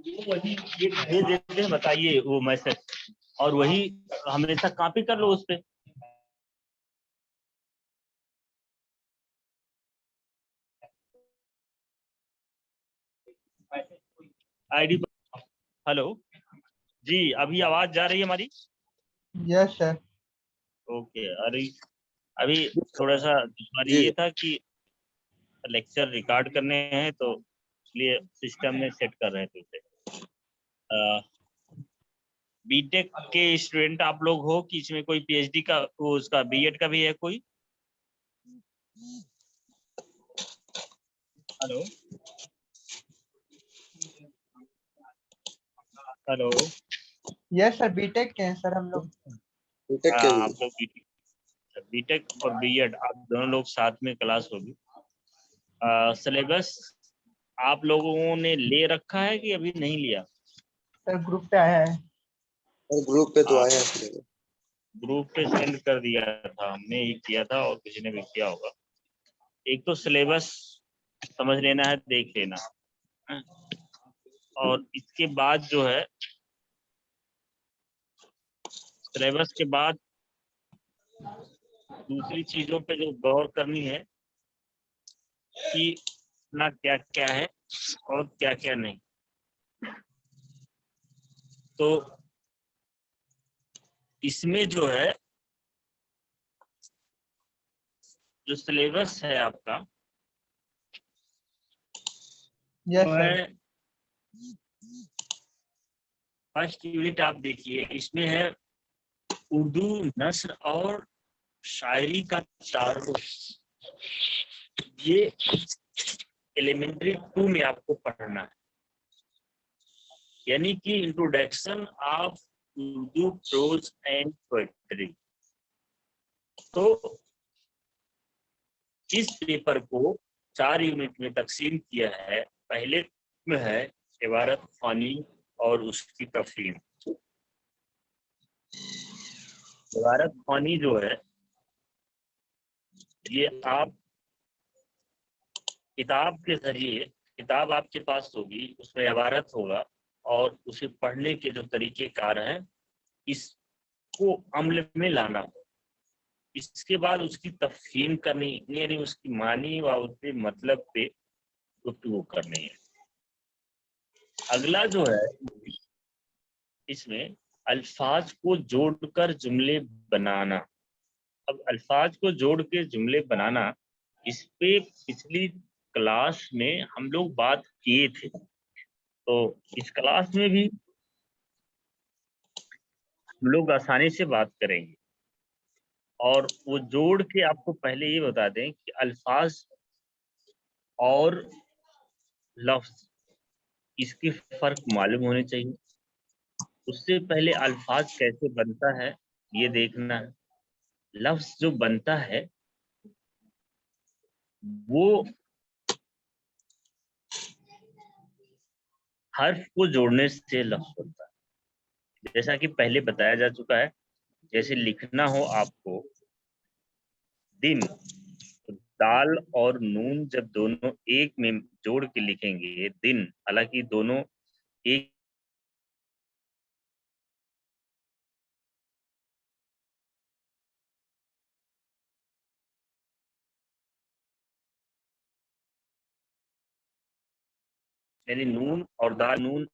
वही ये भेज देते हैं, बताइए वो मैसेज, और वही हमेशा कॉपी कर लो उस पे। आईडी। हेलो जी, अभी आवाज जा रही है हमारी? Yes sir. ओके। अरे अभी थोड़ा सा हमारी ये था कि लेक्चर रिकॉर्ड करने हैं, तो इसलिए सिस्टम में सेट कर रहे थे उसे। बीटेक के स्टूडेंट आप लोग हो कि इसमें कोई पीएचडी का, वो उसका बीएड का भी है कोई? Hello hello. Yes sir, BTech के हैं सर हम लोग। आप लोग बीटेक और बीएड आप दोनों लोग साथ में क्लास होगी। सिलेबस आप लोगों ने ले रखा है कि अभी नहीं लिया? सर ग्रुप पे आया है। और ग्रुप पे तो आया है। ग्रुप पे सेंड कर दिया था, हमने ही किया था और किसी ने भी किया होगा। एक तो सिलेबस समझ लेना है, देख लेना, और इसके बाद जो है सिलेबस के बाद दूसरी चीजों पे जो गौर करनी है कि ना क्या क्या है और क्या क्या नहीं। तो इसमें जो है जो सिलेबस है आपका, यस वो सर। है फर्स्ट यूनिट। आप देखिए, इसमें है उर्दू नस्र और शायरी का तारुफ। ये एलिमेंट्री 2 में आपको पढ़ना है, यानी कि introduction of Urdu prose and poetry. तो इस पेपर को 4 यूनिट में तकसीम किया है। पहले में है इबारत फ़ानी और उसकी तफहीम। इबारत फ़ानी जो है, ये आप किताब के जरिए, किताब आपके पास होगी, उसमें इबारत होगा और उसे पढ़ने के जो तरीकेकार हैं, इसको अमल में लाना हो। इसके बाद उसकी तफहीम करनी, यानी उसकी मानी व उसके मतलब पे गुफ्तगू करनी है। अगला जो है, इसमें अल्फाज को जोड़कर जुमले बनाना। अब अल्फाज को जोड़ के जुमले बनाना, इस पे पिछली क्लास में हम लोग बात किए थे, तो इस क्लास में भी हम लोग आसानी से बात करेंगे। और वो जोड़ के आपको पहले ये बता दें कि अल्फाज और लफ्ज, इसके फर्क मालूम होने चाहिए। उससे पहले अल्फाज कैसे बनता है ये देखना है। लफ्ज जो बनता है वो हर्फ को जोड़ने से लफ्ज बनता है, जैसा कि पहले बताया जा चुका है। जैसे लिखना हो आपको दिन, तो दाल और नून जब दोनों एक में जोड़ के लिखेंगे दिन, हालांकि दोनों एक, यानी नून और दाल, नून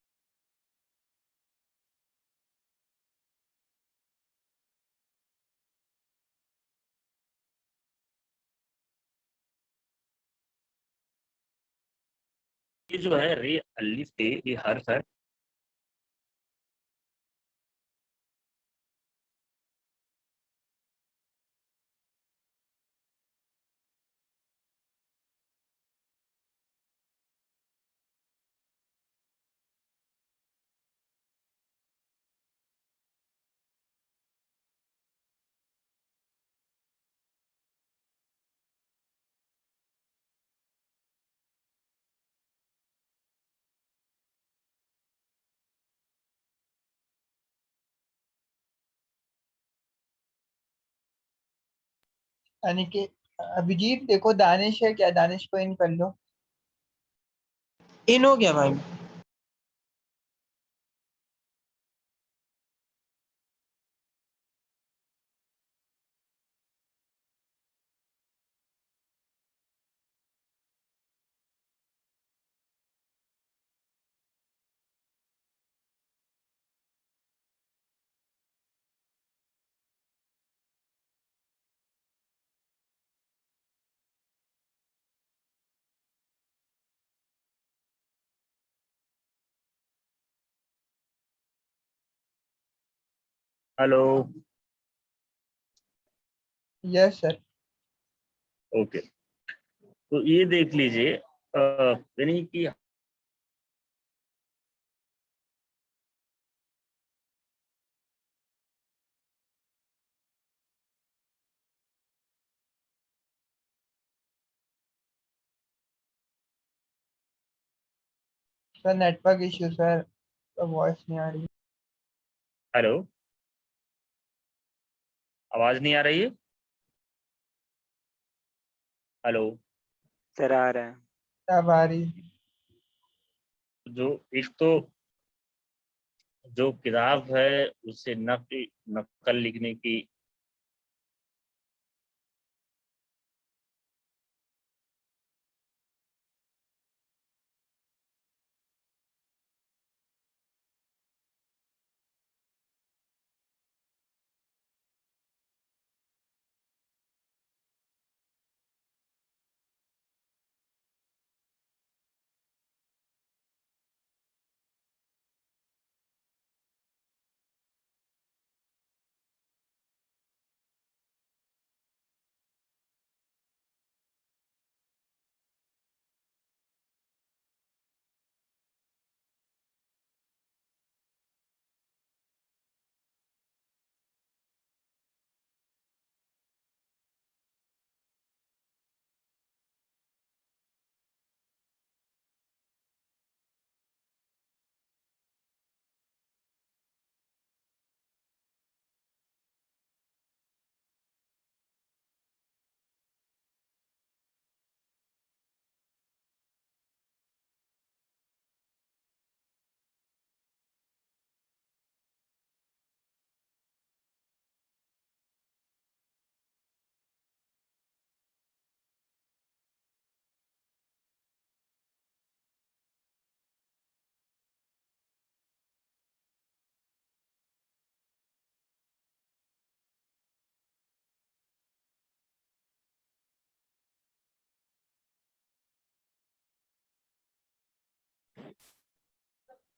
ये जो है रे अलिफ ते, ये हर्फ है। यानी कि अभिजीत देखो, दानिश है क्या? दानिश को इन कर लो। इन हो गया भाई। हेलो। Yes sir. ओके, तो ये देख लीजिए यानी कि सर नेटवर्क इश्यू सर, तो वॉइस नहीं आ रही। हेलो, आवाज नहीं आ रही है? हेलो। सर आ रहा है। अब आ रही। जो एक तो जो किताब है उसे नकल नकल लिखने की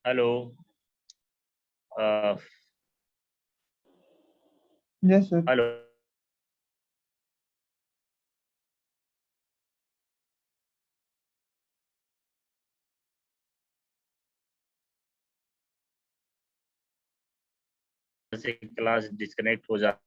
हेलो। Yes sir. हेलो। जैसे क्लास डिस्कनेक्ट हो जा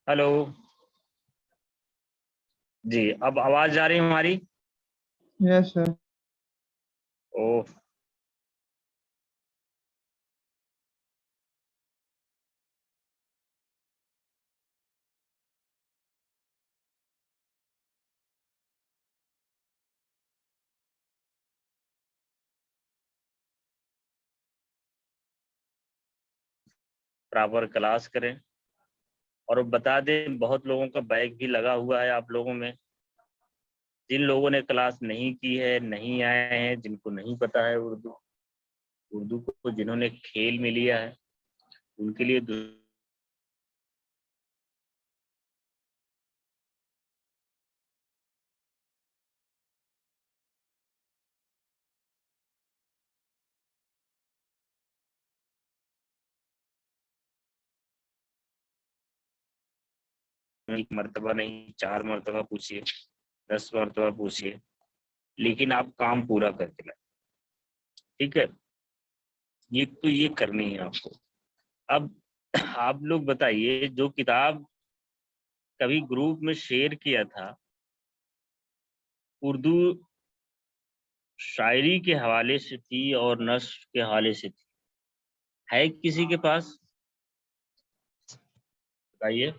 हेलो। जी, अब आवाज आ रही है हमारी? Yes sir. Oh, proper class करें और बता दें, बहुत लोगों का बैग भी लगा हुआ है आप लोगों में। जिन लोगों ने क्लास नहीं की है, नहीं आए हैं, जिनको नहीं पता है उर्दू, उर्दू को जिन्होंने खेल में लिया है, उनके लिए एक मर्तबा नहीं, 4 मर्तबा पूछिए, 10 मर्तबा पूछिए, लेकिन आप काम पूरा करके लाए। ठीक है? ये तो ये करनी है आपको। अब आप लोग बताइए, जो किताब कभी ग्रुप में शेयर किया था, उर्दू शायरी के हवाले से थी और नस्र के हवाले से थी, है किसी के पास? बताइए।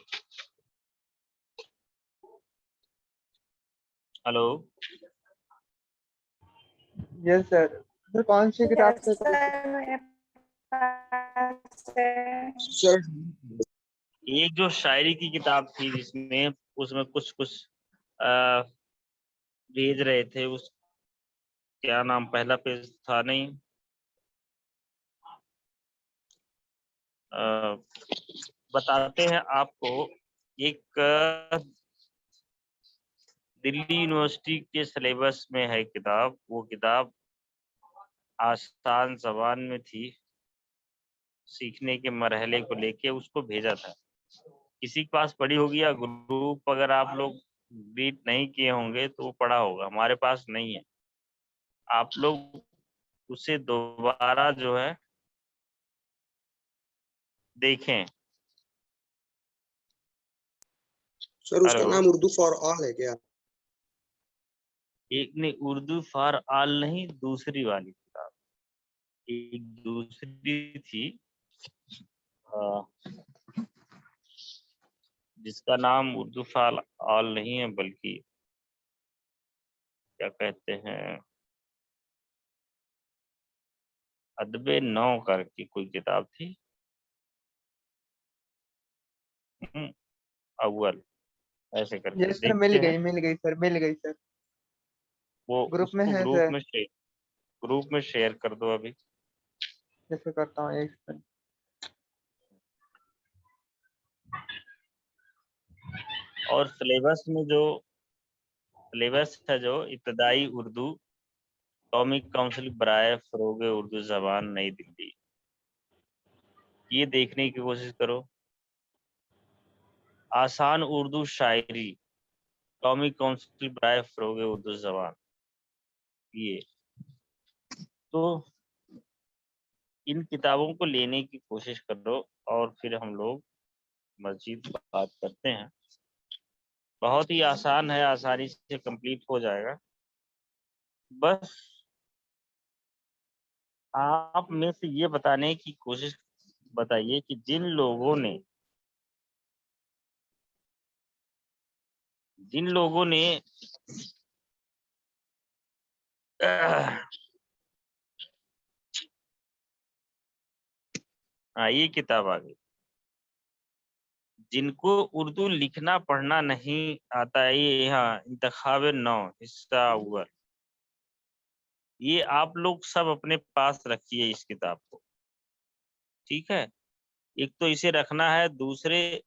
हेलो। Yes sir. सर कौन सी किताब से? सर एक जो शायरी की किताब थी जिसमें उसमें कुछ कुछ आ, भेज रहे थे, उस क्या नाम, पहला पेज था नहीं, बताते हैं आपको। एक दिल्ली यूनिवर्सिटी के सिलेबस में है किताब, वो किताब आसान ज़बान में थी, सीखने के मरहले को लेके उसको भेजा था। किसी के पास पढ़ी होगी, या ग्रुप अगर आप लोग रीड नहीं किए होंगे तो वो पढ़ा होगा, हमारे पास नहीं है। आप लोग उसे दोबारा जो है देखें। सर उसका हेलो। नाम उर्दू फॉर ऑल है क्या? एक ने उर्दू फॉर ऑल नहीं, दूसरी वाली किताब एक दूसरी थी, अ, जिसका नाम उर्दू फॉर ऑल नहीं है, बल्कि क्या कहते हैं, अदबे नौ करके कोई किताब थी। अव्वल ऐसे करके यस सर, देखते हैं। मिल गई सर, मिल गई सर। वो ग्रुप में उसको है सर। ग्रुप में शेयर कर दो अभी। जैसे करता हूँ एक सेकंड। और सिलेबस है जो इब्तदाई उर्दू, कौमी काउंसिल बराए फरोग उर्दू ज़बान नई दिल्ली, ये देखने की कोशिश करो। आसान उर्दू शायरी, कौमी काउंसिल बराए फरोग उर्दू ज़बान, ये तो इन किताबों को लेने की कोशिश करो, और फिर हम लोग मज़ीद बात करते हैं। बहुत ही आसान है, आसानी से कंप्लीट हो जाएगा। बस आप में से ये बताने की कोशिश बताइए कि जिन लोगों ने हाँ, ये किताब आ गई। जिनको उर्दू लिखना पढ़ना नहीं आता है, ये यहाँ इंतखाब नौ हिस्सा अव्वल, ये आप लोग सब अपने पास रखिए इस किताब को, ठीक है? एक तो इसे रखना है, दूसरे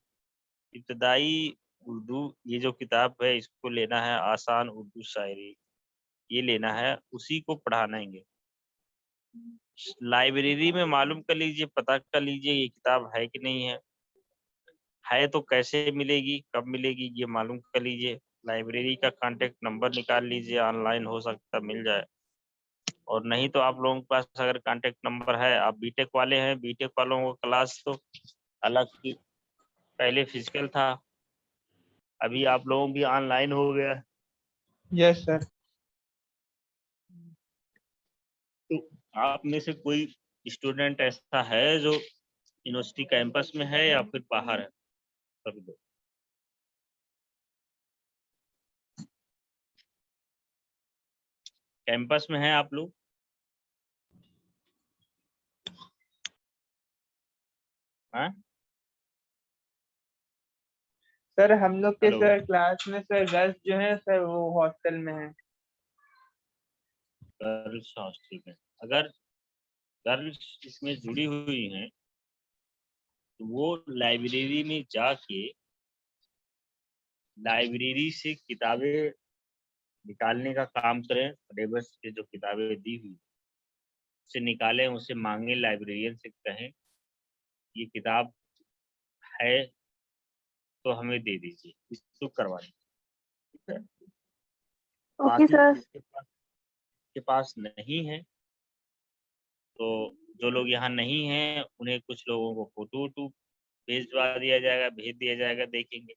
इब्तदाई उर्दू ये जो किताब है इसको लेना है, आसान उर्दू शायरी ये लेना है, उसी को पढ़ाएंगे। लाइब्रेरी में मालूम कर लीजिए, पता कर लीजिए ये किताब है कि नहीं है तो कैसे मिलेगी, कब मिलेगी, ये मालूम कर लीजिए। लाइब्रेरी का कांटेक्ट नंबर निकाल लीजिए, ऑनलाइन हो सकता मिल जाए, और नहीं तो आप लोगों के पास अगर कांटेक्ट नंबर है, आप बीटेक वाले हैं, बीटेक वालों को क्लास तो अलग की, पहले फिजिकल था, अभी आप लोगों भी ऑनलाइन हो गया। Yes sir. तो आप में से कोई स्टूडेंट ऐसा है जो यूनिवर्सिटी कैंपस में है या फिर बाहर है? कर दो। कैंपस में है आप लोग? हाँ, सर हम लोग के हेलो। सर क्लास में सर गर्ल्स जो है सर वो हॉस्टल में है। गर्ल्स हॉस्टल में, अगर गर्ल्स इसमें जुड़ी हुई हैं तो वो लाइब्रेरी में जाके लाइब्रेरी से किताबें निकालने का काम करें, सिलेबस से जो किताबें दी हुई उसे निकालें, उसे मांगे, लाइब्रेरियन से कहें ये किताब है तो हमें दे दीजिए, इसको करवा दीजिए, ठीक है? ओके बाकी सर। जिसके पास नहीं है तो जो लोग यहाँ नहीं हैं उन्हें कुछ लोगों को फोटो वोटो भेजवा दिया जाएगा, भेज दिया जाएगा, देखेंगे।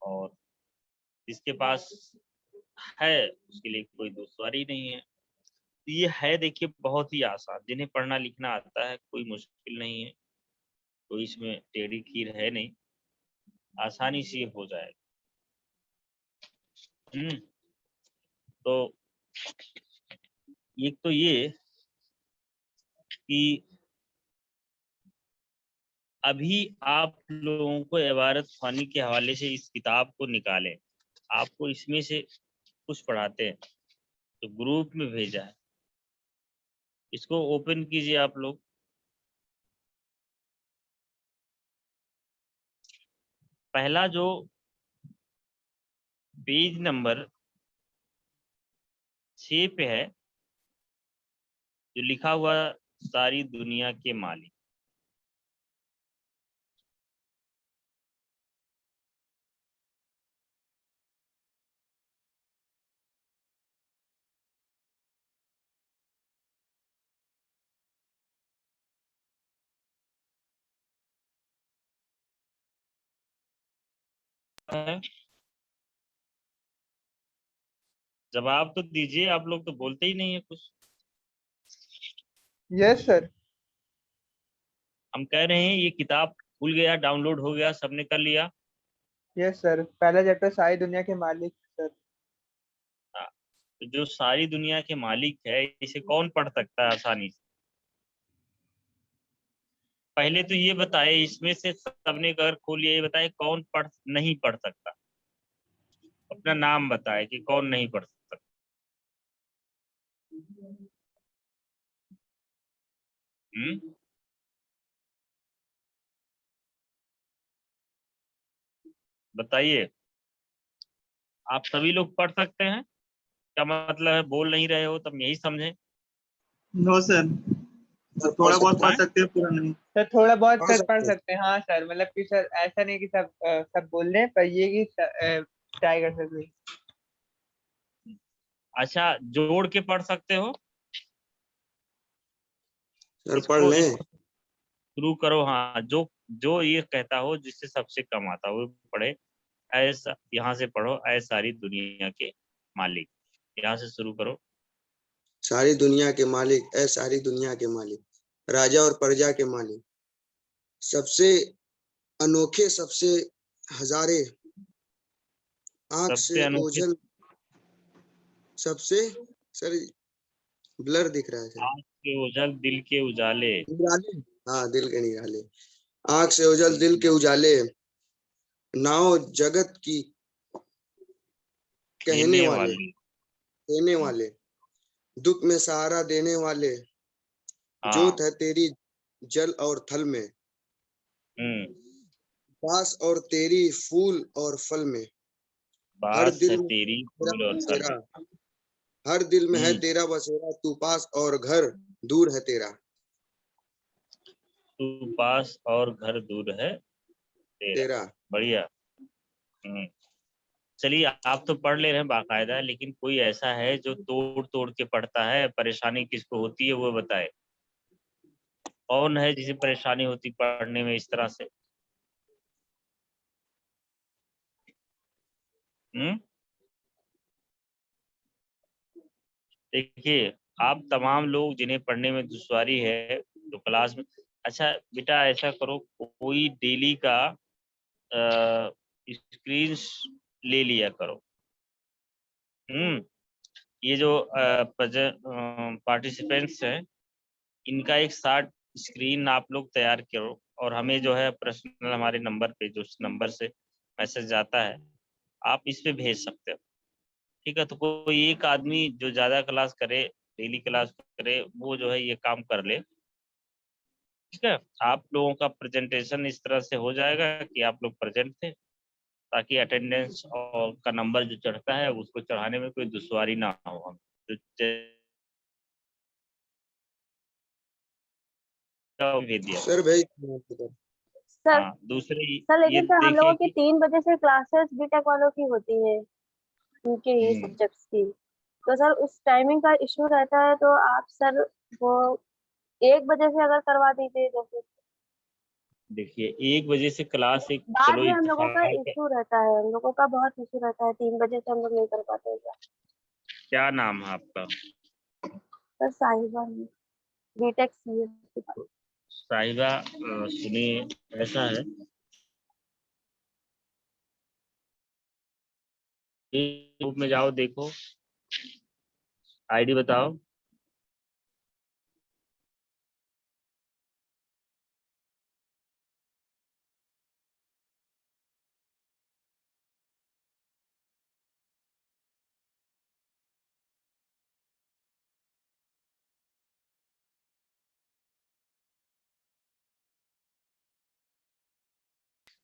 और जिसके पास है उसके लिए कोई दुश्वारी नहीं है। ये है देखिए बहुत ही आसान, जिन्हें पढ़ना लिखना आता है कोई मुश्किल नहीं है, कोई इसमें टेढ़ी खीर है नहीं, आसानी से हो जाएगा। तो एक तो ये कि अभी आप लोगों को इबारत ख़्वानी के हवाले से इस किताब को निकालें, आपको इसमें से कुछ पढ़ाते हैं तो ग्रुप में भेजा है, इसको ओपन कीजिए आप लोग। पहला जो पेज नंबर 6 पे है, जो लिखा हुआ सारी दुनिया के मालिक, है जवाब तो दीजिए, आप लोग तो बोलते ही नहीं है कुछ। Yes sir. हम कह रहे हैं ये किताब खुल गया, डाउनलोड हो गया, सबने कर लिया। यस सर, पहला चैप्टर सारी दुनिया के मालिक सर। हाँ, तो जो सारी दुनिया के मालिक है इसे कौन पढ़ सकता है आसानी से? पहले तो ये बताए, इसमें से सबने अगर खोल लिया, ये बताए कौन नहीं पढ़ सकता, अपना नाम बताए कि कौन नहीं पढ़ सकता। बताइए, आप सभी लोग पढ़ सकते हैं? क्या मतलब है बोल नहीं रहे हो, तब यही समझे। नो सर, थोड़ा बहुत पढ़ सकते हैं, पूरा नहीं। सर थोड़ा बहुत पढ़ सर पढ़ सकते हैं। सकते हैं, हाँ सर, मतलब कि सर ऐसा नहीं कि सब बोल रहे हैं, पर ये कि ट्राई कर सकते हैं। अच्छा, जोड़ के पढ़ सकते हो? सर पढ़ लें। शुरू करो। हाँ, जो जो ये कहता हो जिससे सबसे कम आता हो वो पढ़े। ऐसा यहाँ से पढ़ो, ऐ सारी दुनिया के मालिक, यहाँ से शुरू करो। सारी दुनिया के मालिक, ऐ सारी दुनिया के मालिक, राजा और प्रजा के मालिक, सबसे अनोखे, सबसे हजारे, आंख सबसे से अनोखे, ओझल, सबसे सर ब्लर दिख रहा है सर। आँख के ओझल दिल के उजाले, निराले, हाँ दिल के निराले, आंख से ओझल दिल के उजाले, नाव जगत की कहने वाले, देने वाले, दुख में सहारा देने वाले, जोत है तेरी जल और थल में, पास और तेरी फूल और फल में, हर बास है दिल में तेरी फूल और फल तेरा, में। हर दिल में है तेरा बसेरा, तू पास और घर दूर है तेरा। तू पास और घर दूर है तेरा। बढ़िया। चलिए, आप तो पढ़ ले रहे हैं बाकायदा, लेकिन कोई ऐसा है जो तोड़ तोड़ के पढ़ता है, परेशानी किसको होती है वो बताए। कौन है जिसे परेशानी होती पढ़ने में इस तरह से? देखिए, आप तमाम लोग जिन्हें पढ़ने में दुश्वारी है तो क्लास में, अच्छा बेटा ऐसा करो, कोई डेली का स्क्रीन ले लिया करो। ये जो पार्टिसिपेंट्स हैं इनका एक शॉर्ट स्क्रीन आप लोग तैयार करो, और हमें जो है पर्सनल हमारे नंबर पे, जो नंबर से मैसेज आता है, आप इस पे भेज सकते हो। ठीक है, तो कोई एक आदमी जो ज़्यादा क्लास करे, डेली क्लास करे, वो जो है ये काम कर ले। ठीक है, आप लोगों का प्रेजेंटेशन इस तरह से हो जाएगा कि आप लोग प्रेजेंट थे, ताकि अटेंडेंस और का नंबर जो चढ़ता है उसको चढ़ाने में कोई दुश्वारी ना हो। हम भेज दिया। सर भाई सर हाँ, दूसरे सर, ये लेकिन सर हम देखिए लोगों की कि 3 बजे से क्लासेस बीटेक वालों की होती है, उनके ये सब्जेक्ट्स की। तो सर उस टाइमिंग का इशू रहता है, तो आप सर वो 1 बजे से अगर करवा दीजिए तो फिर देखिए 1 बजे से क्लास एक बाद चलो में हम लोगों का इत्तेफाक है। इशू रहता है, हम लोगों का बहुत इशू रहता है, 3 बजे से हम लोग नहीं कर पाते हैं क्या। क्या नाम है आपका? सर साहिबा बीटेक सीए। साहिबा सुनिए, ऐसा है, ग्रुप में जाओ, देखो आईडी बताओ।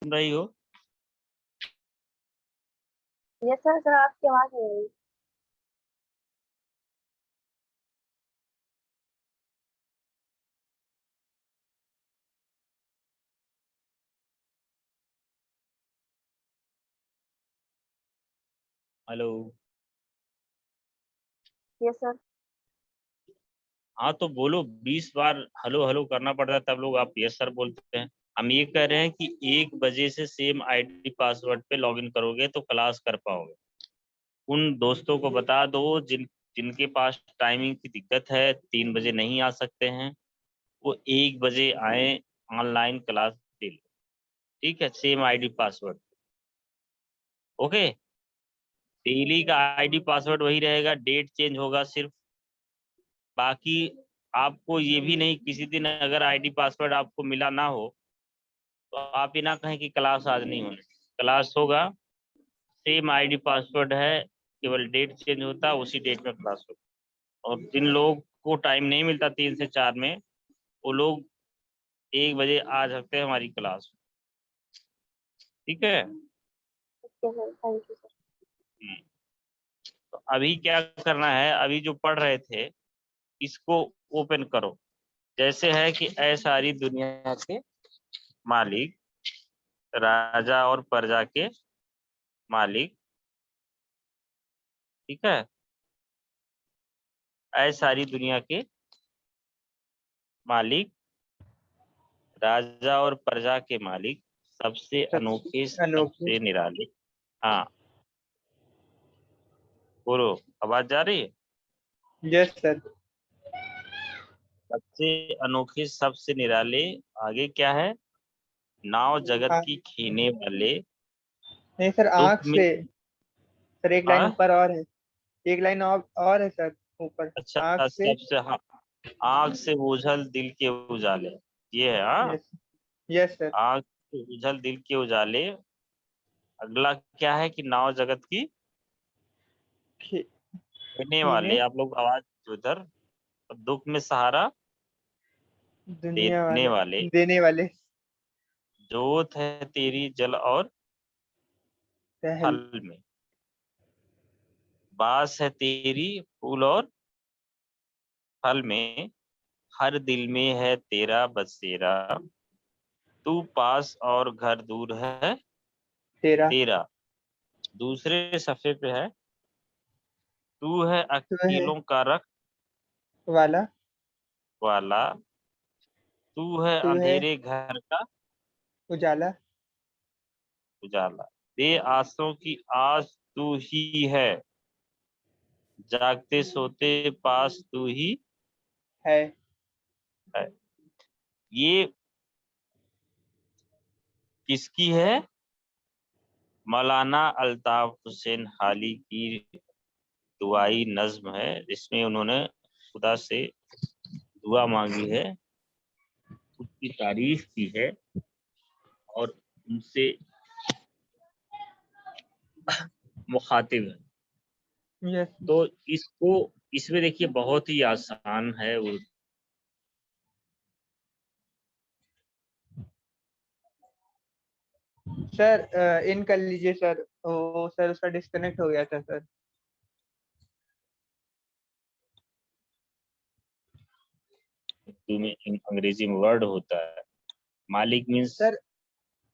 सुन रही हो? यस सर, सर आपकी आवाज नहीं आ रही। हेलो। Yes sir. हाँ तो बोलो, 20 बार हेलो हेलो करना पड़ता है तब लोग आप यस सर बोलते हैं। हम ये कह रहे हैं कि 1 बजे से सेम आईडी पासवर्ड पे लॉगिन करोगे तो क्लास कर पाओगे। उन दोस्तों को बता दो जिनके पास टाइमिंग की दिक्कत है, 3 बजे नहीं आ सकते हैं, वो 1 बजे आए, ऑनलाइन क्लास ले लो। ठीक है, same ID password. Okay, daily का आईडी पासवर्ड वही रहेगा, डेट चेंज होगा सिर्फ। बाकी आपको ये भी नहीं, किसी दिन अगर आईडी पासवर्ड आपको मिला ना हो तो आप ये ना कहें कि क्लास आज नहीं होने, क्लास होगा, सेम आईडी पासवर्ड है, केवल डेट चेंज होता है, उसी डेट में क्लास होगा। और जिन लोगों को टाइम नहीं मिलता 3 से 4 में, वो लोग 1 बजे आ सकते हैं हमारी क्लास। ठीक है। Okay sir, thank you sir. तो अभी क्या करना है, अभी जो पढ़ रहे थे इसको ओपन करो। जैसे है कि ऐ सारी दुनिया के मालिक, राजा और प्रजा के मालिक, ठीक है, ऐ सारी दुनिया के मालिक, राजा और प्रजा के मालिक, सबसे अनोखे, अनोखी। सबसे निराले। हाँ बोलो, आवाज जा रही है? Yes sir. सबसे अनोखे, सबसे निराले, आगे क्या है? नाव जगत की खीने वाले, नहीं सर, दुख आँख में। से। सर एक लाइन हाँ ऊपर और है, एक लाइन और है सर ऊपर। आँख अच्छा, से। सबसे, हाँ, आँख से ओझल दिल के उजाले, ये है। हाँ, यस। Yes sir. आँख से ओझल दिल के उजाले। अगला क्या है कि नाव जगत की खी- देने खीने। वाले, आप लोग आवाज उधर, दुख में सहारा दुनिया देने वाले। वाले, देने वाले। जोत है तेरी जल और पहल। थल में, बास है तेरी फूल और फल में, हर दिल में है तेरा बसेरा, तू पास और घर दूर है तेरा। तेरा। दूसरे सफ़े पे है, तू है तू है अकेलों का वाला। रखवाला, तू है तू है अंधेरे घर का उजाला। उजाला, दे आसों की आस तू ही है, जागते सोते पास तू ही है। है। ये किसकी है? मौलाना अल्ताफ हुसैन हाली की दुआई नज्म है, जिसमें उन्होंने खुदा से दुआ मांगी है, उसकी तारीफ की है और उनसे मुखातिब है। यस तो इसको, इसमें देखिए बहुत ही आसान है वो। सर, इन कर लीजिए सर। ओ सर, उसका डिस्कनेक्ट हो गया था सर। उर्दू में अंग्रेजी में वर्ड होता है, मालिक मीन्स। सर,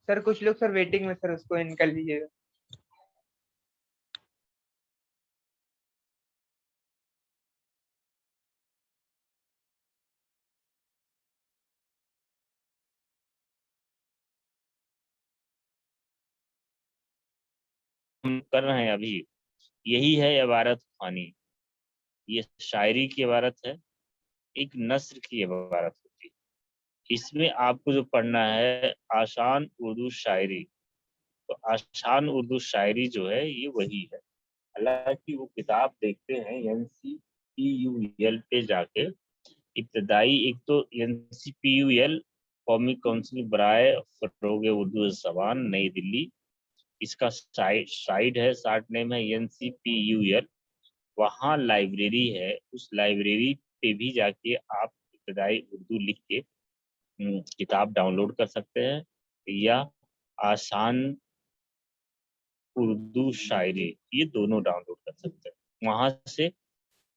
सर कुछ लोग सर वेटिंग में, सर उसको इन कर लीजिएगा। हम कर रहे हैं अभी, यही है इबारत ख़्वानी। ये शायरी की इबारत है, एक नस्र की इबारत होती है। इसमें आपको जो पढ़ना है आसान उर्दू शायरी, तो आसान उर्दू शायरी जो है ये वही है। हालांकि वो किताब देखते हैं NCPUL पे जाके, इब्तदाई एक तो NCPUL कौमी काउंसिल बराए फरोग उर्दू ज़बान नई दिल्ली, इसका साइट है, शार्ट नेम है NCPUL। वहाँ लाइब्रेरी है, उस लाइब्रेरी पे भी जाके आप इब्तदाई उर्दू लिख के किताब डाउनलोड कर सकते हैं, या आसान उर्दू शायरी, ये दोनों डाउनलोड कर सकते हैं। वहाँ से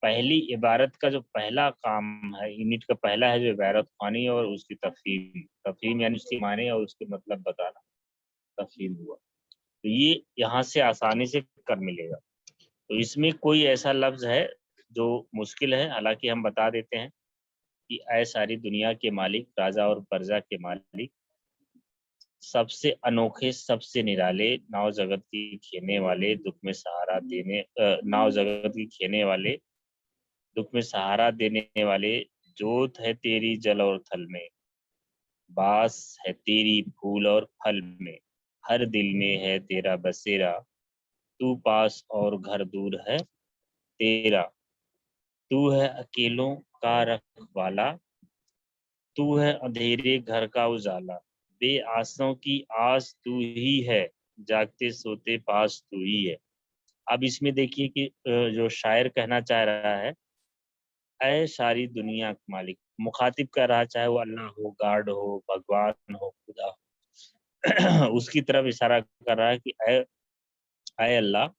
पहली इबारत का जो पहला काम है, यूनिट का पहला है जो इबारत ख़्वानी और उसकी तफहीम, तफहीम यानी उसके माने और उसके मतलब बताना, तफहीम हुआ। तो ये यहाँ से आसानी से कर मिलेगा। तो इसमें कोई ऐसा लफ्ज़ है जो मुश्किल है, हालांकि हम बता देते हैं कि ऐ सारी दुनिया के मालिक, राजा और प्रजा के मालिक, सबसे अनोखे सबसे निराले, नाव जगत की खेने वाले, दुख में सहारा देने नाव जगत की खेने वाले, दुख में सहारा देने वाले, जोत है तेरी जल और थल में, बास है तेरी फूल और फल में, हर दिल में है तेरा बसेरा, तू पास और घर दूर है तेरा, तू है अकेलों का रखवाला, तू है अंधेरे घर का उजाला, बेआसों की आस तू ही है, जागते सोते पास तू ही है। अब इसमें देखिए कि जो शायर कहना चाह रहा है, ऐ सारी दुनिया का मालिक, मुखातिब कर रहा, चाहे वो अल्लाह हो, गॉड हो, भगवान हो, खुदा हो, उसकी तरफ इशारा कर रहा है कि ऐ अल्लाह,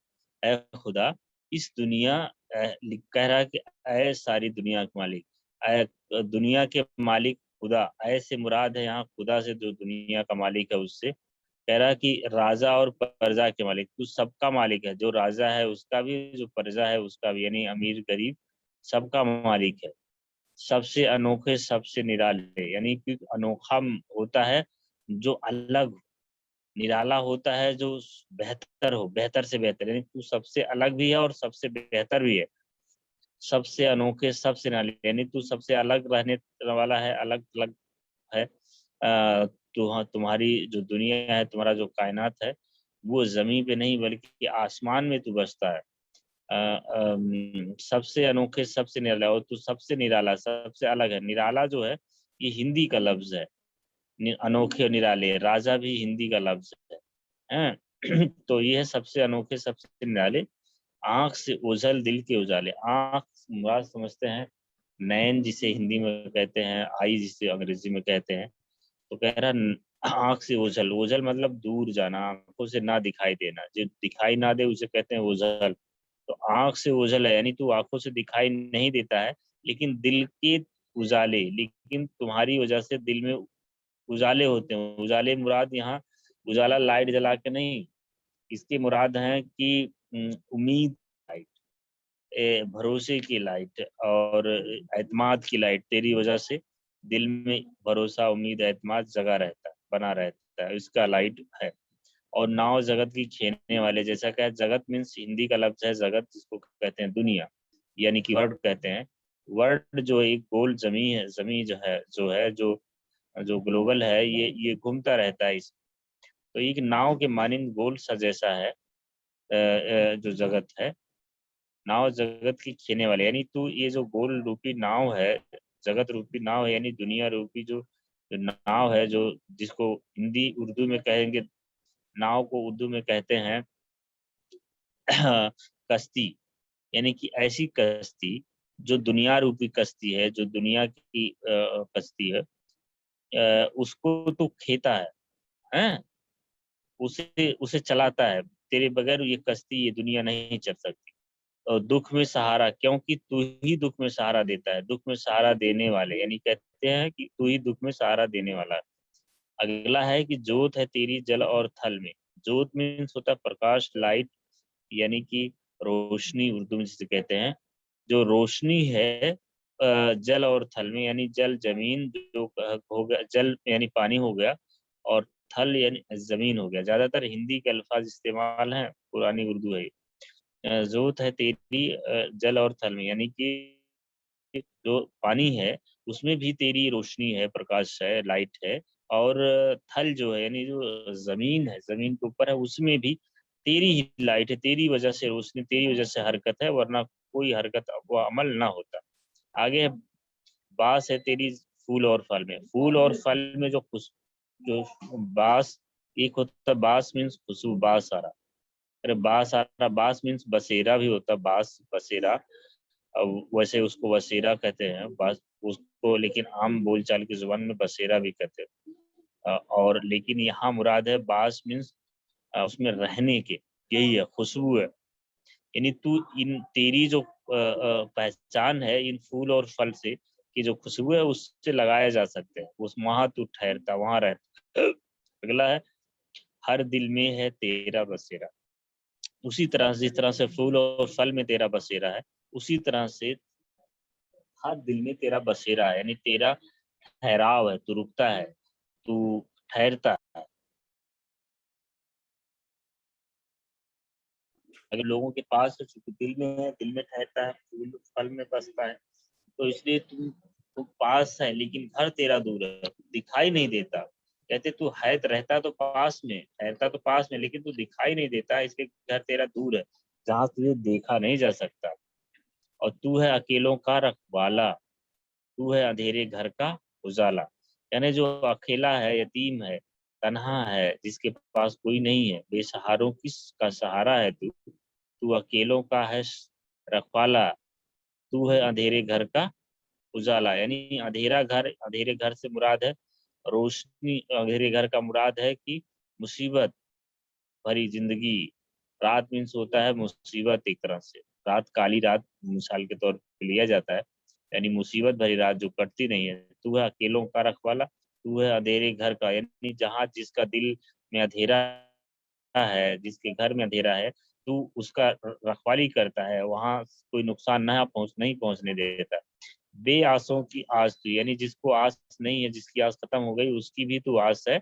ऐ खुदा, इस दुनिया कह रहा है कि ऐ सारी दुनिया के मालिक, ऐ दुनिया के मालिक खुदा, ऐसे मुराद है यहाँ खुदा से जो दुनिया का मालिक है उससे, कह रहा है कि राजा और प्रजा के मालिक, तू सबका मालिक है, जो राजा है उसका भी, जो प्रजा है उसका भी, यानी अमीर गरीब सबका मालिक है। सबसे अनोखे सबसे निराले, यानी कि अनोखा होता है जो अलग, निराला होता है जो बेहतर हो, बेहतर से बेहतर, यानी तू सबसे अलग भी है और सबसे बेहतर भी है। सबसे अनोखे सबसे निराले, यानी तू सबसे अलग रहने वाला है, अलग अलग है। तुम्हारी जो दुनिया है, तुम्हारा जो कायनात है, वो ज़मीन पे नहीं बल्कि आसमान में तू बसता है। सबसे अनोखे सबसे निराला, और तू सबसे निराला सबसे अलग है। निराला जो है ये हिंदी का लफ्ज़ है, अनोखे और निराले, राजा भी हिंदी का लफ्ज़ है। तो ये है सबसे अनोखे सबसे निराले, आँख से ओझल दिल के उजाले। आँख मुराद समझते हैं नैन, जिसे हिंदी में कहते हैं, आई जिसे अंग्रेजी में कहते हैं। तो कह रहा आँख से ओझल, ओझल मतलब दूर जाना, आँखों से ना दिखाई देना, जो दिखाई ना दे उसे कहते हैं ओझल। तो आँख से ओझल है, यानी तू आँखों से दिखाई नहीं देता है, लेकिन दिल के उजाले, लेकिन तुम्हारी वजह से दिल में उजाले होते हैं। उजाले मुराद यहाँ उजाला लाइट जला के नहीं, इसकी मुराद है कि उम्मीद लाइट, भरोसे की लाइट और एतमाद की लाइट, तेरी वजह से दिल में भरोसा, उम्मीद, एतमाद जगा रहता है, बना रहता है, इसका लाइट है। और नाव जगत की खेने वाले, जैसा क्या, जगत मीन्स हिंदी का लफ्ज है जगत, जिसको कहते हैं दुनिया, यानी कि वर्ल्ड कहते हैं। वर्ल्ड जो एक गोल जमी है, जमी जो जो ग्लोबल है, ये घूमता रहता है इस, तो एक नाव के मानिंद गोल सा जैसा है जो जगत है। नाव जगत की खेने वाले, यानी तू ये जो गोल रूपी नाव है, जगत रूपी नाव है, यानी दुनिया रूपी जो नाव है, जो जिसको हिंदी उर्दू में कहेंगे, नाव को उर्दू में कहते हैं कश्ती, यानी कि ऐसी कश्ती जो दुनिया रूपी कश्ती है, जो दुनिया की कश्ती है, उसको तो खेता है, उसे उसे चलाता है। तेरे बगैर ये कश्ती, ये दुनिया नहीं चल सकती। और दुख में सहारा, क्योंकि तू ही दुख में सहारा देता है, दुख में सहारा देने वाले, यानी कहते हैं कि तू ही दुख में सहारा देने वाला है। अगला है कि जोत है तेरी जल और थल में। जोत मीन्स होता है प्रकाश, लाइट, यानी कि रोशनी उर्दू में जिसे कहते हैं। जो रोशनी है जल और थल में, यानी जल जमीन जो हो गया, जल यानी पानी हो गया, और थल यानी जमीन हो गया। ज्यादातर हिंदी के अल्फाज इस्तेमाल हैं, पुरानी उर्दू है। जोत है तेरी जल और थल में, यानी कि जो पानी है उसमें भी तेरी रोशनी है, प्रकाश है, लाइट है। और थल जो है यानी जो जमीन है, जमीन के ऊपर है, उसमें भी तेरी ही लाइट है, तेरी वजह से रोशनी, तेरी वजह से हरकत है, वरना कोई हरकत व अमल ना होता। आगे है बास है तेरी फूल और फल में। फूल और फल में जो बास, एक होता है बास मीन्स खुशबू, बास आ रहा। अरे बास आ रहा, बास मीन्स बसेरा भी होता है, बास बसेरा। अब वैसे उसको बसेरा कहते हैं बास उसको, लेकिन आम बोलचाल की जुबान में बसेरा भी कहते हैं। और लेकिन यहाँ मुराद है बास मीन्स उसमें रहने के, यही है, खुशबू है। यानी तू इन तेरी जो पहचान है इन फूल और फल से, कि जो खुशबू है उससे लगाया जा सकते हैं, उस वहां तू ठहरता, वहां रहता। अगला है हर दिल में है तेरा बसेरा। उसी तरह जिस तरह से फूल और फल में तेरा बसेरा है, उसी तरह से हर दिल में तेरा बसेरा है, यानी तेरा ठहराव है, तू रुकता है, तू ठहरता है। अगर लोगों के पास है, चूंकि दिल में है, दिल में ठहरता है, फूल फल में बसता है, तो इसलिए तू पास है, लेकिन घर तेरा दूर है, दिखाई नहीं देता। कहते तू है तो रहता तो पास में, ठहरता तो पास में, लेकिन तू दिखाई नहीं देता, इसलिए घर तेरा दूर है, जहाँ तुझे देखा नहीं जा सकता। और तू है अकेलों का रखवाला, तू है अंधेरे घर का उजाला। यानी जो अकेला है, यतीम है, तन्हा है, जिसके पास कोई नहीं है, बेसहारों किसका सहारा है तू। तू अकेलों का है रखवाला, तू है अंधेरे घर का उजाला। यानी अंधेरा घर, अंधेरे घर से मुराद है रोशनी, अंधेरे घर का मुराद है कि मुसीबत भरी जिंदगी। रात मीन्स होता है मुसीबत, एक तरह से रात, काली रात मिसाल के तौर पे लिया जाता है, यानी मुसीबत भरी रात जो कटती नहीं है। तू है अकेलों का रखवाला, तू है अंधेरे घर का, यानी जहाँ जिसका दिल में अंधेरा है, जिसके घर में अंधेरा है, तू उसका रखवाली करता है, वहां कोई नुकसान नहीं पहुंचने देता। बेआसों की आस तू, यानी जिसको आस नहीं है, जिसकी आस खत्म हो गई, उसकी भी तू आस है।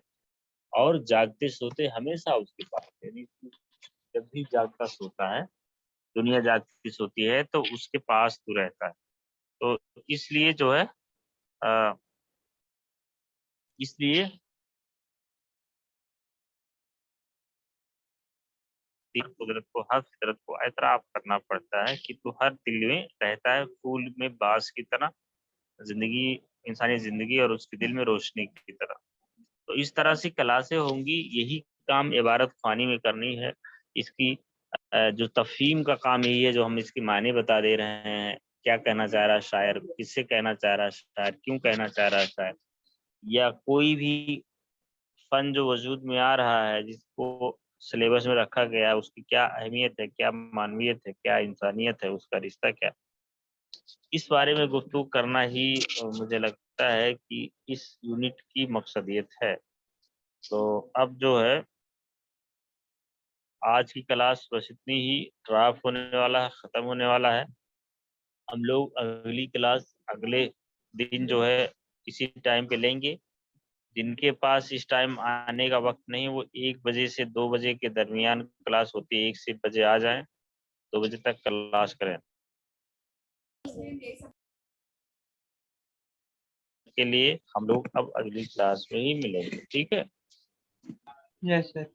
और जागते सोते हमेशा उसके पास, यानी तू जब भी जागता सोता है, दुनिया जागती सोती है, तो उसके पास तू रहता है। तो इसलिए जो है अ, इसलिए तेरी कुदरत को, हर फितरत को एतराफ करना पड़ता है कि तू हर दिल में रहता है, फूल में बास की तरह, जिंदगी, इंसानी जिंदगी और उसके दिल में रोशनी की तरह। तो इस तरह से क्लासें होंगी, यही काम इबारत ख़ानी में करनी है। इसकी जो तफहीम का काम यही है, जो हम इसके मायने बता दे रहे हैं, क्या कहना चाह रहा है शायर, किससे कहना चाह रहा है शायर, क्यों कहना चाह रहा है शायर, या कोई भी फन जो वजूद में आ रहा है, जिसको सिलेबस में रखा गया है, उसकी क्या अहमियत है, क्या मानवियत है, क्या इंसानियत है, उसका रिश्ता क्या, इस बारे में गुफ्तगू करना ही मुझे लगता है कि इस यूनिट की मकसदियत है। तो अब जो है आज की क्लास बस इतनी ही, ड्राफ्ट होने वाला है, ख़त्म होने वाला है। हम लोग अगली क्लास अगले दिन जो है इसी टाइम पे लेंगे। जिनके पास इस टाइम आने का वक्त नहीं, वो 1 बजे से 2 बजे के दरमियान क्लास होती है, 1 से बजे आ जाएं, 2 बजे तक क्लास करें। के लिए हम लोग अब अगली क्लास में ही मिलेंगे, ठीक है। Yes sir.